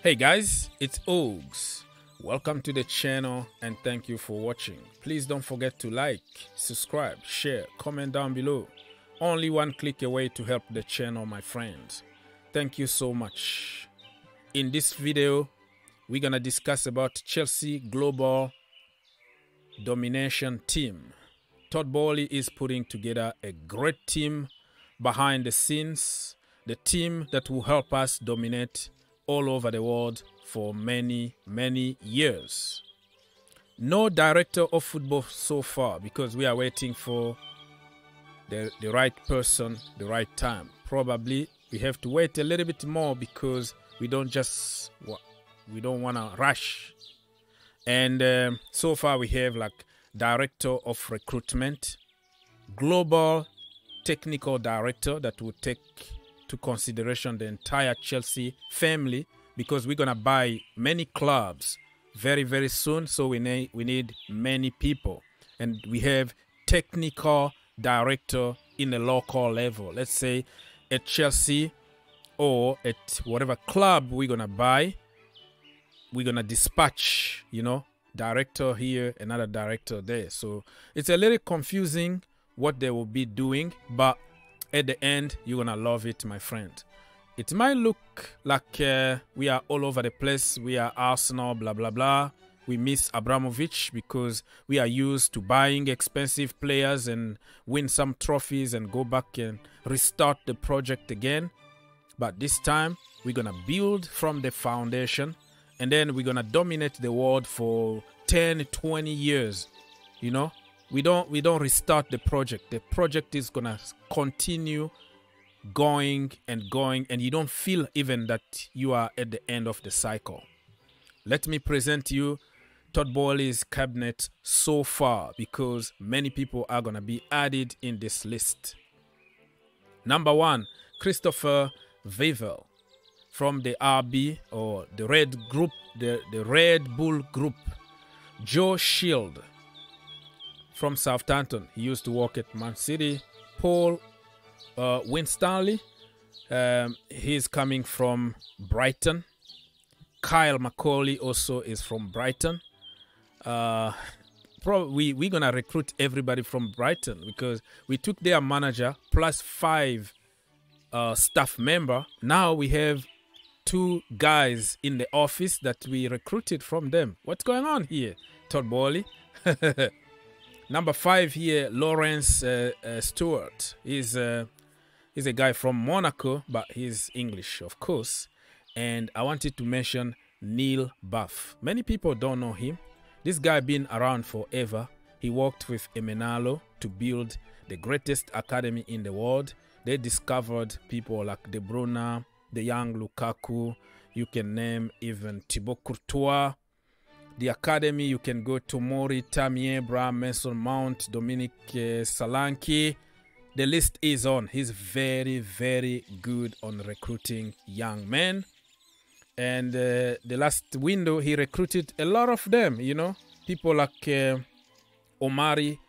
Hey guys, it's Ogs. Welcome to the channel and thank you for watching. Please don't forget to like, subscribe, share, comment down below. Only one click away to help the channel, my friends. Thank you so much. In this video, we're gonna discuss about Chelsea global domination team. Todd Boehly is putting together a great team behind the scenes, the team that will help us dominate all over the world for many years. No director of football so far because we are waiting for the right person, the right time. Probably we have to wait a little bit more because we don't want to rush. And so far we have like director of recruitment, global technical director that will take to consideration the entire Chelsea family because we're gonna buy many clubs very soon, so we need many people. And we have technical director in the local level, let's say at Chelsea or at whatever club we're gonna buy. We're gonna dispatch, director here, another director there. So it's a little confusing what they will be doing, but at the end, you're gonna love it, my friend. It might look like we are all over the place. We are Arsenal, blah, blah, blah. We miss Abramovich because we are used to buying expensive players and win some trophies and go back and restart the project again. But this time, we're gonna build from the foundation and then we're gonna dominate the world for 10, 20 years, We don't restart the project. The project is gonna continue going and you don't feel even that you are at the end of the cycle. Let me present you Todd Boehly's cabinet so far because many people are gonna be added in this list. Number 1, Christopher Vivell from the RB or the Red Group, the Red Bull Group. Joe Shield from Southampton. He used to work at Man City. Paul Winstanley. He's coming from Brighton. Kyle McCauley also is from Brighton. Probably we're going to recruit everybody from Brighton because we took their manager plus 5 staff member. Now we have 2 guys in the office that we recruited from them. What's going on here, Todd Boehly? Number 5 here, Laurence Stewart. He's a guy from Monaco, but he's English, of course. And I wanted to mention Neil Buff. Many people don't know him. This guy been around forever. He worked with Emenalo to build the greatest academy in the world. They discovered people like De Bruyne, the young Lukaku. You can name even Thibaut Courtois. The academy, you can go to Mori, Tammy Abraham, Mason Mount, Dominic Solanke. The list is on. He's very good on recruiting young men. And the last window, he recruited a lot of them, People like Omari,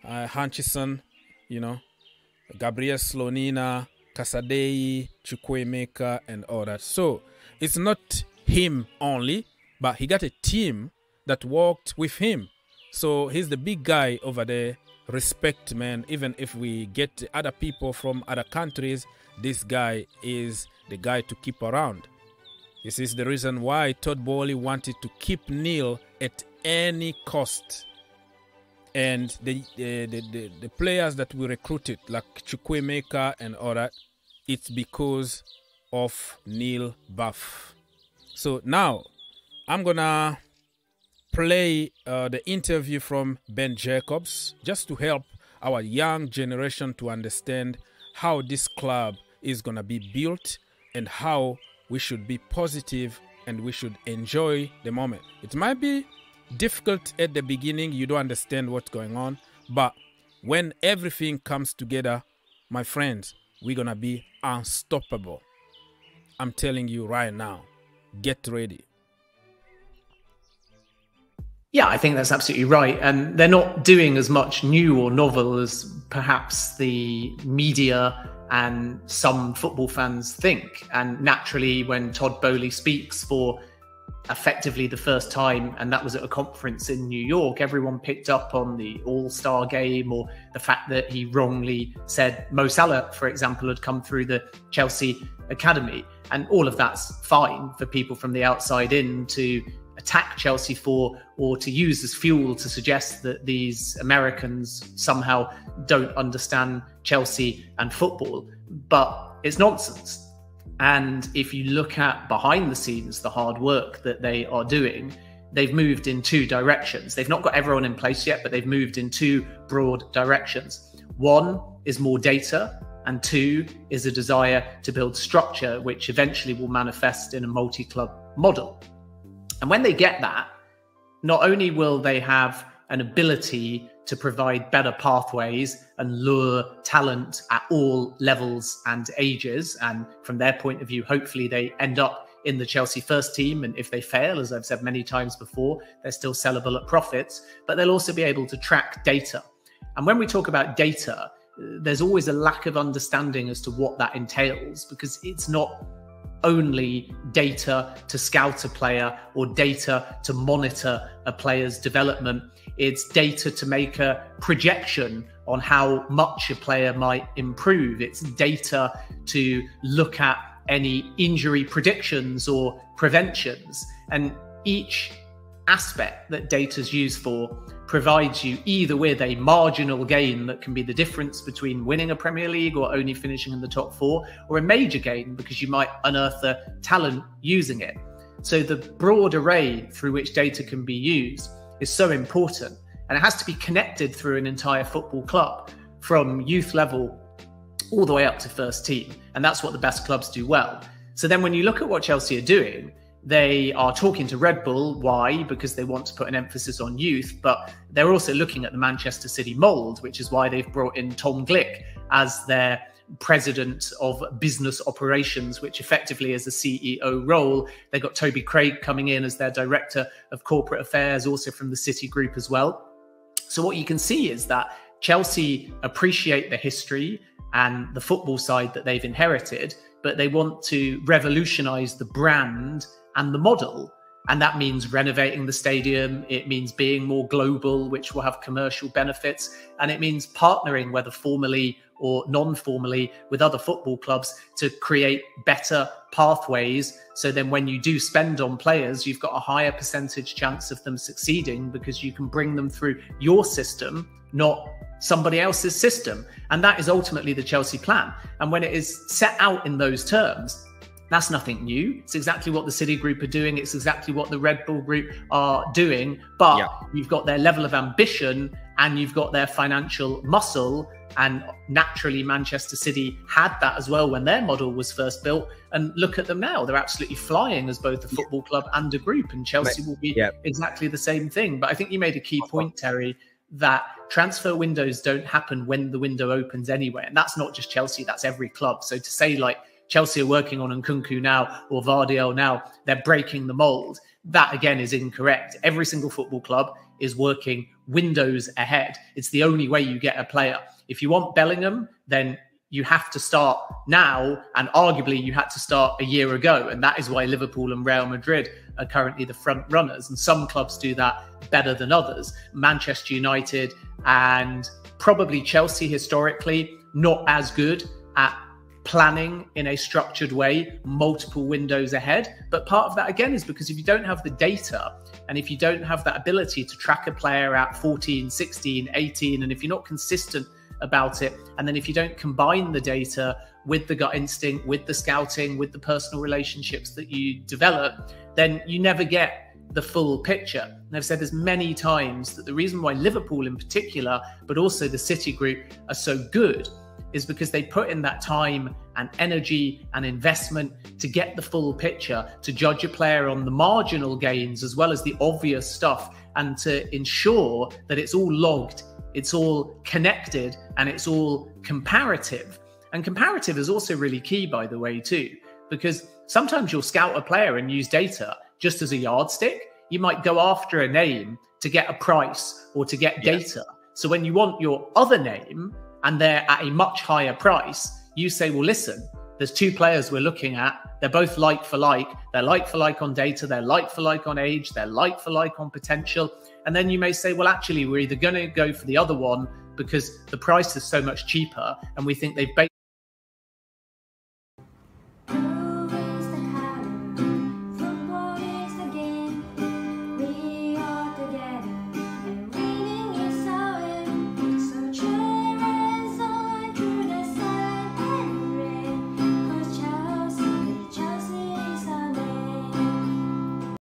Hutchison, Gabriel Slonina, Casadei, Chukwuemeka, and all that. So it's not him only, but he got a team that worked with him. So he's the big guy over there. Respect, man. Even if we get other people from other countries, this guy is the guy to keep around. This is the reason why Todd Boehly wanted to keep Neil at any cost. And the players that we recruited, like Chukwuemeka and all that, it's because of Neil Buff. So now, I'm gonna play the interview from Ben Jacobs just to help our young generation to understand how this club is gonna be built and how we should be positive and we should enjoy the moment. It might be difficult at the beginning, you don't understand what's going on, but when everything comes together, my friends, we're gonna be unstoppable. I'm telling you right now, get ready. Yeah, I think that's absolutely right. And they're not doing as much new or novel as perhaps the media and some football fans think. And naturally, when Todd Boehly speaks for effectively the first time, and that was at a conference in New York, everyone picked up on the All-Star game, or the fact that he wrongly said Mo Salah, for example, had come through the Chelsea academy. And all of that's fine for people from the outside in to attack Chelsea for, or to use as fuel to suggest that these Americans somehow don't understand Chelsea and football. But it's nonsense. And if you look at behind the scenes, the hard work that they are doing, they've moved in two directions. They've not got everyone in place yet, but they've moved in two broad directions. One is more data, and two is a desire to build structure, which eventually will manifest in a multi-club model. And when they get that, not only will they have an ability to provide better pathways and lure talent at all levels and ages, and from their point of view, hopefully they end up in the Chelsea first team, and if they fail, as I've said many times before, they're still sellable at profits, but they'll also be able to track data. And when we talk about data, there's always a lack of understanding as to what that entails, because it's not only data to scout a player or data to monitor a player's development. It's data to make a projection on how much a player might improve. It's data to look at any injury predictions or preventions. And each aspect that data is used for provides you either with a marginal gain that can be the difference between winning a Premier League or only finishing in the top four, or a major gain because you might unearth a talent using it. So the broad array through which data can be used is so important, and it has to be connected through an entire football club from youth level all the way up to first team. And that's what the best clubs do well. So then when you look at what Chelsea are doing, they are talking to Red Bull. Why? Because they want to put an emphasis on youth, but they're also looking at the Manchester City mould, which is why they've brought in Tom Glick as their president of business operations, which effectively is a CEO role. They've got Toby Craig coming in as their director of corporate affairs, also from the City Group as well. So what you can see is that Chelsea appreciate the history and the football side that they've inherited, but they want to revolutionize the brand and the model. And that means renovating the stadium. It means being more global, which will have commercial benefits. And it means partnering, whether formally or non-formally, with other football clubs to create better pathways. So then when you do spend on players, you've got a higher percentage chance of them succeeding because you can bring them through your system, not somebody else's system. And that is ultimately the Chelsea plan. And when it is set out in those terms, that's nothing new. It's exactly what the City Group are doing. It's exactly what the Red Bull Group are doing. But you've got their level of ambition and you've got their financial muscle. And naturally, Manchester City had that as well when their model was first built. And look at them now. They're absolutely flying as both a football club and a group. And Chelsea will be exactly the same thing. But I think you made a key point, Terry, that transfer windows don't happen when the window opens anyway. And that's not just Chelsea, that's every club. So to say like Chelsea are working on Nkunku now or Vardiel now, they're breaking the mold, that again is incorrect. Every single football club is working windows ahead. It's the only way you get a player. If you want Bellingham, then you have to start now, and arguably you had to start a year ago. And that is why Liverpool and Real Madrid are currently the front runners. And some clubs do that better than others. Manchester United and probably Chelsea historically, not as good at planning in a structured way, multiple windows ahead. But part of that, again, is because if you don't have the data and if you don't have that ability to track a player at 14, 16, 18, and if you're not consistent about it, and then if you don't combine the data with the gut instinct, with the scouting, with the personal relationships that you develop, then you never get the full picture. And I've said this many times that the reason why Liverpool in particular, but also the City Group are so good is because they put in that time and energy and investment to get the full picture, to judge a player on the marginal gains as well as the obvious stuff, and to ensure that it's all logged, it's all connected, and it's all comparative. And comparative is also really key, by the way, too, because sometimes you'll scout a player and use data just as a yardstick. You might go after a name to get a price or to get data. So when you want your other name and they're at a much higher price, you say, well, listen, there's two players we're looking at. They're both like for like. They're like for like on data. They're like for like on age. They're like for like on potential. And then you may say, well, actually, we're either going to go for the other one because the price is so much cheaper and we think they've